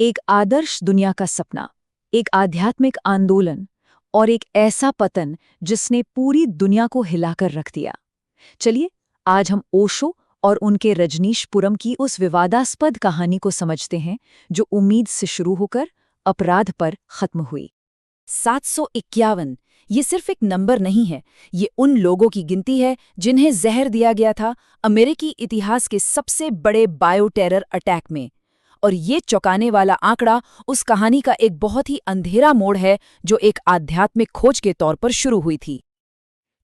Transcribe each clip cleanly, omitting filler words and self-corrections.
एक आदर्श दुनिया का सपना, एक आध्यात्मिक आंदोलन और एक ऐसा पतन जिसने पूरी दुनिया को हिलाकर रख दिया। चलिए आज हम ओशो और उनके रजनीशपुरम की उस विवादास्पद कहानी को समझते हैं जो उम्मीद से शुरू होकर अपराध पर खत्म हुई। 751 ये सिर्फ एक नंबर नहीं है, ये उन लोगों की गिनती है जिन्हें जहर दिया गया था अमेरिकी इतिहास के सबसे बड़े बायो टेरर अटैक में। और ये चौंकाने वाला आंकड़ा उस कहानी का एक बहुत ही अंधेरा मोड़ है जो एक आध्यात्मिक खोज के तौर पर शुरू हुई थी।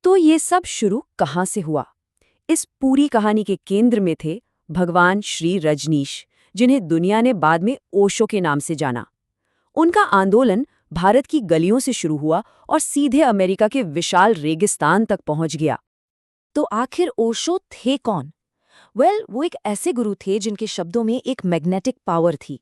तो ये सब शुरू कहाँ से हुआ? इस पूरी कहानी के केंद्र में थे भगवान श्री रजनीश, जिन्हें दुनिया ने बाद में ओशो के नाम से जाना। उनका आंदोलन भारत की गलियों से शुरू हुआ और सीधे अमेरिका के विशाल रेगिस्तान तक पहुंच गया। तो आखिर ओशो थे कौन? वो एक ऐसे गुरु थे जिनके शब्दों में एक मैग्नेटिक पावर थी।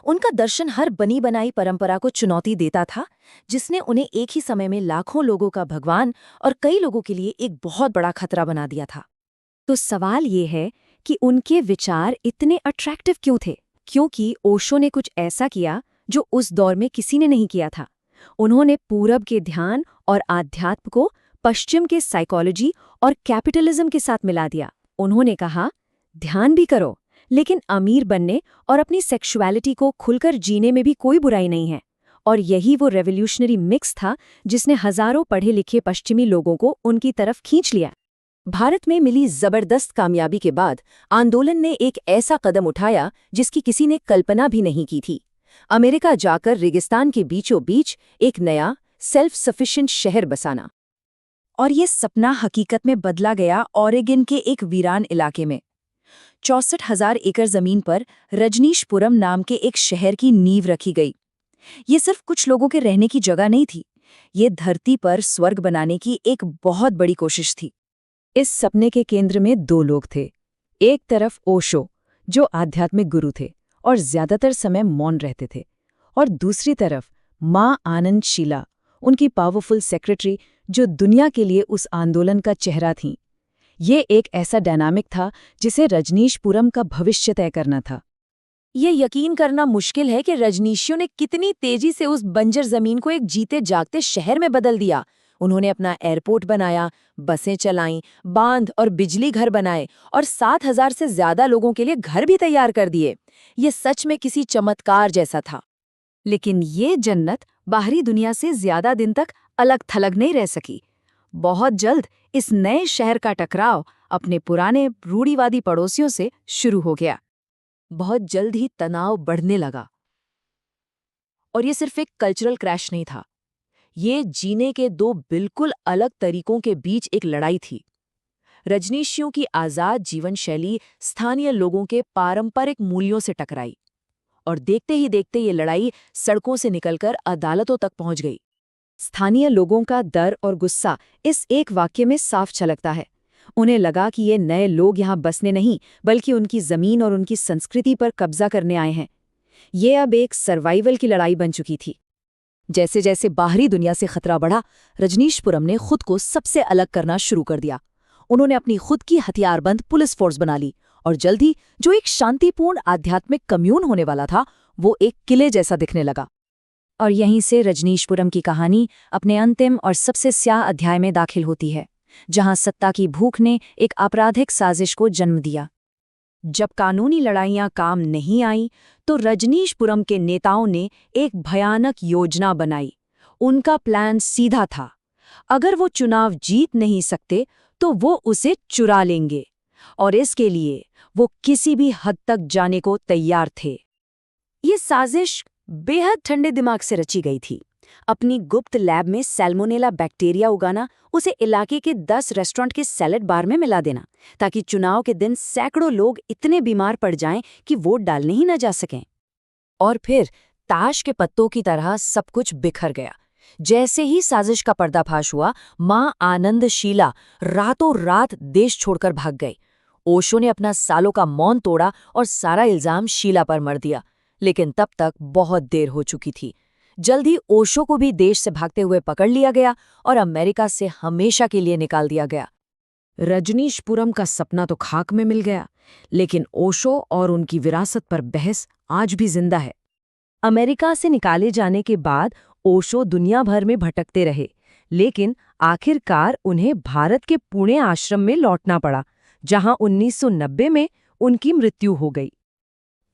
उनका दर्शन हर बनी बनाई परंपरा को चुनौती देता था, जिसने उन्हें एक ही समय में लाखों लोगों का भगवान और कई लोगों के लिए एक बहुत बड़ा खतरा बना दिया था। तो सवाल ये है कि उनके विचार इतने अट्रैक्टिव क्यों थे? क्योंकि ओशो ने कुछ ऐसा किया जो उस दौर में किसी ने नहीं किया था। उन्होंने पूरब के ध्यान और आध्यात्म को पश्चिम के साइकोलॉजी और कैपिटलिज्म के साथ मिला दिया। उन्होंने कहा, ध्यान भी करो, लेकिन अमीर बनने और अपनी सेक्सुअलिटी को खुलकर जीने में भी कोई बुराई नहीं है। और यही वो रेवोल्यूशनरी मिक्स था जिसने हजारों पढ़े लिखे पश्चिमी लोगों को उनकी तरफ खींच लिया। भारत में मिली जबरदस्त कामयाबी के बाद आंदोलन ने एक ऐसा कदम उठाया जिसकी किसी ने कल्पना भी नहीं की थी। अमेरिका जाकर रेगिस्तान के बीचों बीच एक नया सेल्फ सफिशिएंट शहर बसाना। और ये सपना हकीकत में बदला गया ओरेगन के एक वीरान इलाके में। 64,000 एकड़ जमीन पर रजनीशपुरम नाम के एक शहर की नींव रखी गई। ये सिर्फ कुछ लोगों के रहने की जगह नहीं थी, ये धरती पर स्वर्ग बनाने की एक बहुत बड़ी कोशिश थी। इस सपने के केंद्र में दो लोग थे। एक तरफ ओशो, जो आध्यात्मिक गुरु थे और ज्यादातर समय मौन रहते थे, और दूसरी तरफ माँ आनंदशीला, उनकी पावरफुल सेक्रेटरी, जो दुनिया के लिए उस आंदोलन का चेहरा थीं। ये एक ऐसा डायनामिक था जिसे रजनीशपुरम का भविष्य तय करना था। ये यकीन करना मुश्किल है कि रजनीशियों ने कितनी तेजी से उस बंजर जमीन को एक जीते जागते शहर में बदल दिया। उन्होंने अपना एयरपोर्ट बनाया, बसें चलाईं, बांध और बिजली घर बनाए और 7,000 से ज्यादा लोगों के लिए घर भी तैयार कर दिए। ये सच में किसी चमत्कार जैसा था। लेकिन ये जन्नत बाहरी दुनिया से ज्यादा दिन तक अलग थलग नहीं रह सकी। बहुत जल्द इस नए शहर का टकराव अपने पुराने रूढ़िवादी पड़ोसियों से शुरू हो गया। बहुत जल्द ही तनाव बढ़ने लगा। और ये सिर्फ एक कल्चरल क्रैश नहीं था, ये जीने के दो बिल्कुल अलग तरीकों के बीच एक लड़ाई थी। रजनीशियों की आजाद जीवन शैली स्थानीय लोगों के पारंपरिक मूल्यों से टकराई, और देखते ही देखते ये लड़ाई सड़कों से निकलकर अदालतों तक पहुंच गई। स्थानीय लोगों का डर और गुस्सा इस एक वाक्य में साफ झलकता है। उन्हें लगा कि ये नए लोग यहाँ बसने नहीं, बल्कि उनकी जमीन और उनकी संस्कृति पर कब्जा करने आए हैं। ये अब एक सर्वाइवल की लड़ाई बन चुकी थी। जैसे जैसे बाहरी दुनिया से खतरा बढ़ा, रजनीशपुरम ने खुद को सबसे अलग करना शुरू कर दिया। उन्होंने अपनी खुद की हथियारबंद पुलिस फोर्स बना ली, और जल्द ही जो एक शांतिपूर्ण आध्यात्मिक कम्यून होने वाला था, वो एक किले जैसा दिखने लगा। और यहीं से रजनीशपुरम की कहानी अपने अंतिम और सबसे स्याह अध्याय में दाखिल होती है, जहां सत्ता की भूख ने एक आपराधिक साजिश को जन्म दिया। जब कानूनी लड़ाइयां काम नहीं आईं, तो रजनीशपुरम के नेताओं ने एक भयानक योजना बनाई। उनका प्लान सीधा था, अगर वो चुनाव जीत नहीं सकते तो वो उसे चुरा लेंगे, और इसके लिए वो किसी भी हद तक जाने को तैयार थे। ये साजिश बेहद ठंडे दिमाग से रची गई थी। अपनी गुप्त लैब में सैल्मोनेला बैक्टीरिया उगाना, उसे इलाके के 10 रेस्टोरेंट के सैलेड बार में मिला देना, ताकि चुनाव के दिन सैकड़ों लोग इतने बीमार पड़ जाएं कि वोट डालने ही न जा सकें। और फिर ताश के पत्तों की तरह सब कुछ बिखर गया। जैसे ही साजिश का पर्दाफाश हुआ, मां आनंदशीला रातों रात देश छोड़कर भाग गई। ओशो ने अपना सालों का मौन तोड़ा और सारा इल्जाम शीला पर मर दिया, लेकिन तब तक बहुत देर हो चुकी थी। जल्द ही ओशो को भी देश से भागते हुए पकड़ लिया गया और अमेरिका से हमेशा के लिए निकाल दिया गया। रजनीशपुरम का सपना तो खाक में मिल गया, लेकिन ओशो और उनकी विरासत पर बहस आज भी जिंदा है। अमेरिका से निकाले जाने के बाद ओशो दुनिया भर में भटकते रहे, लेकिन आखिरकार उन्हें भारत के पुणे आश्रम में लौटना पड़ा, जहां 1990 में उनकी मृत्यु हो गई।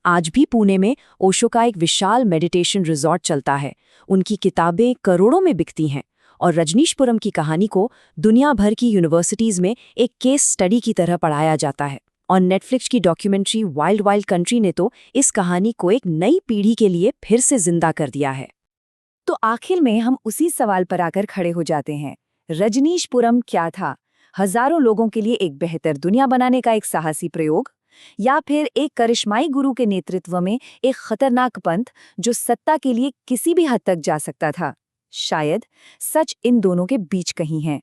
आज भी पुणे में ओशो का एक विशाल मेडिटेशन रिजॉर्ट चलता है। उनकी किताबें करोड़ों में बिकती हैं और रजनीशपुरम की कहानी को दुनिया भर की यूनिवर्सिटीज में एक केस स्टडी की तरह पढ़ाया जाता है। और नेटफ्लिक्स की डॉक्यूमेंट्री वाइल्ड वाइल्ड कंट्री ने तो इस कहानी को एक नई पीढ़ी के लिए फिर से जिंदा कर दिया है। तो आखिर में हम उसी सवाल पर आकर खड़े हो जाते हैं, रजनीशपुरम क्या था? हजारों लोगों के लिए एक बेहतर दुनिया बनाने का एक साहसी प्रयोग, या फिर एक करिश्माई गुरु के नेतृत्व में एक खतरनाक पंथ जो सत्ता के लिए किसी भी हद तक जा सकता था? शायद सच इन दोनों के बीच कहीं है।